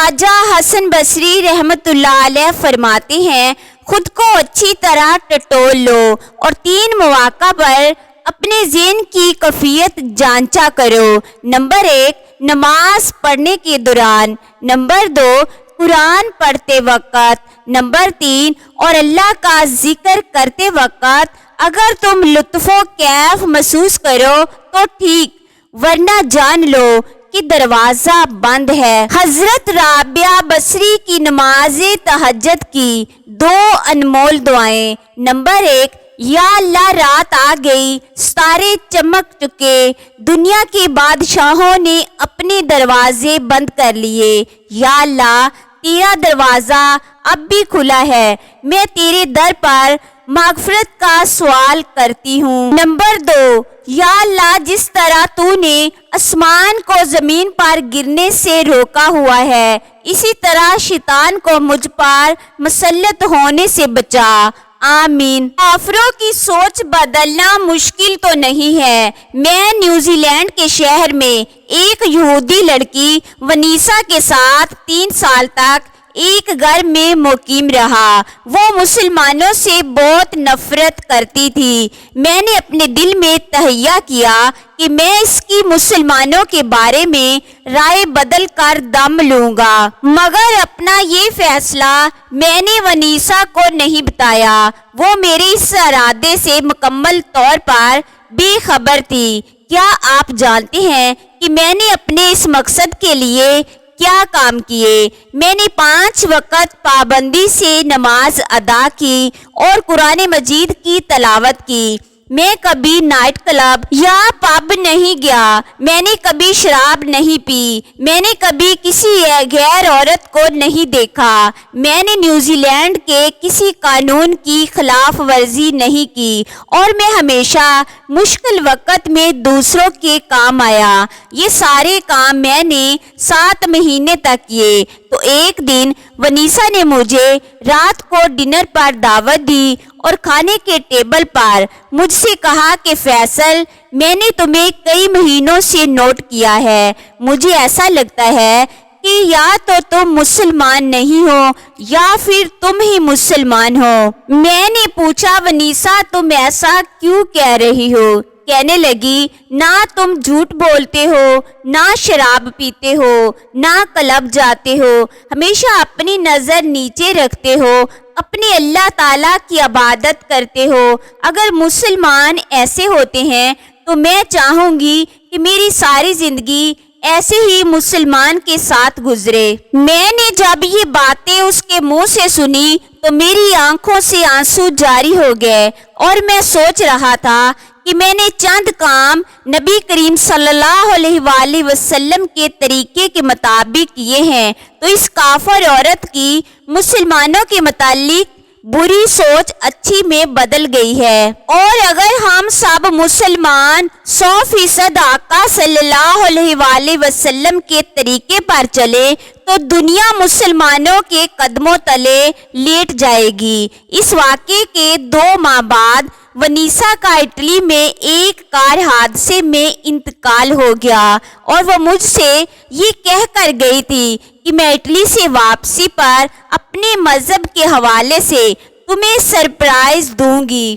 خواجہ حسن بصری رحمۃ اللہ علیہ فرماتے ہیں، خود کو اچھی طرح ٹٹول لو اور 3 مواقع پر اپنے ذہن کی کیفیت جانچا کرو۔ نمبر 1، نماز پڑھنے کے دوران۔ نمبر 2، قرآن پڑھتے وقت۔ نمبر 3، اور اللہ کا ذکر کرتے وقت۔ اگر تم لطف و کیف محسوس کرو تو ٹھیک، ورنہ جان لو کہ دروازہ بند ہے۔ حضرت رابعہ بصری کی نماز تہجد کی 2 انمول دعائیں۔ نمبر 1، یا اللہ رات آ گئی، ستارے چمک چکے، دنیا کے بادشاہوں نے اپنے دروازے بند کر لیے، یا اللہ تیرا دروازہ اب بھی کھلا ہے، میں تیرے در پر مغفرت کا سوال کرتی ہوں۔ نمبر 2، یا اللہ جس طرح تو نے آسمان کو زمین پر گرنے سے روکا ہوا ہے، اسی طرح شیطان کو مجھ پر مسلط ہونے سے بچا۔ آمین۔ کافروں کی سوچ بدلنا مشکل تو نہیں ہے۔ میں نیوزی لینڈ کے شہر میں ایک یہودی لڑکی ونیسا کے ساتھ 3 سال تک ایک گھر میں مقیم رہا۔ وہ مسلمانوں سے بہت نفرت کرتی تھی۔ میں نے اپنے دل میں تہیہ کیا کہ میں اس کی مسلمانوں کے بارے میں رائے بدل کر دم لوں گا، مگر اپنا یہ فیصلہ میں نے ونیسا کو نہیں بتایا۔ وہ میرے اس ارادے سے مکمل طور پر بے خبر تھی۔ کیا آپ جانتے ہیں کہ میں نے اپنے اس مقصد کے لیے کیا کام کیے؟ میں نے 5 وقت پابندی سے نماز ادا کی اور قرآن مجید کی تلاوت کی۔ میں کبھی نائٹ کلب یا پب نہیں گیا، میں نے کبھی شراب نہیں پی، میں نے کبھی کسی غیر عورت کو نہیں دیکھا، میں نے نیوزی لینڈ کے کسی قانون کی خلاف ورزی نہیں کی، اور میں ہمیشہ مشکل وقت میں دوسروں کے کام آیا۔ یہ سارے کام میں نے 7 مہینے تک کیے۔ تو ایک دن ونیسا نے مجھے رات کو ڈنر پر دعوت دی اور کھانے کے ٹیبل پر مجھ سے کہا کہ فیصل، میں نے تمہیں کئی مہینوں سے نوٹ کیا ہے، مجھے ایسا لگتا ہے کہ یا تو تم مسلمان نہیں ہو یا پھر تم ہی مسلمان ہو۔ میں نے پوچھا، ونیسا تم ایسا کیوں کہہ رہی ہو؟ کہنے لگی، نہ تم جھوٹ بولتے ہو، نہ شراب پیتے ہو، نہ کلب جاتے ہو، ہمیشہ اپنی نظر نیچے رکھتے ہو، اپنے اللہ تعالیٰ کی عبادت کرتے ہو۔ اگر مسلمان ایسے ہوتے ہیں تو میں چاہوں گی کہ میری ساری زندگی ایسے ہی مسلمان کے ساتھ گزرے۔ میں نے جب یہ باتیں اس کے منہ سے سنی تو میری آنکھوں سے آنسو جاری ہو گئے، اور میں سوچ رہا تھا کہ میں نے چند کام نبی کریم صلی اللہ علیہ وآلہ وسلم کے طریقے کے مطابق کیے ہیں تو اس کافر عورت کی مسلمانوں کے متعلق بری سوچ اچھی میں بدل گئی ہے۔ اور اگر ہم سب مسلمان 100% آقا صلی اللہ علیہ وآلہ وسلم کے طریقے پر چلے تو دنیا مسلمانوں کے قدموں تلے لیٹ جائے گی۔ اس واقعے کے 2 ماہ بعد ونیسا کا اٹلی میں ایک کار حادثے میں انتقال ہو گیا، اور وہ مجھ سے یہ کہہ کر گئی تھی کہ میں اٹلی سے واپسی پر اپنے مذہب کے حوالے سے تمہیں سرپرائز دوں گی۔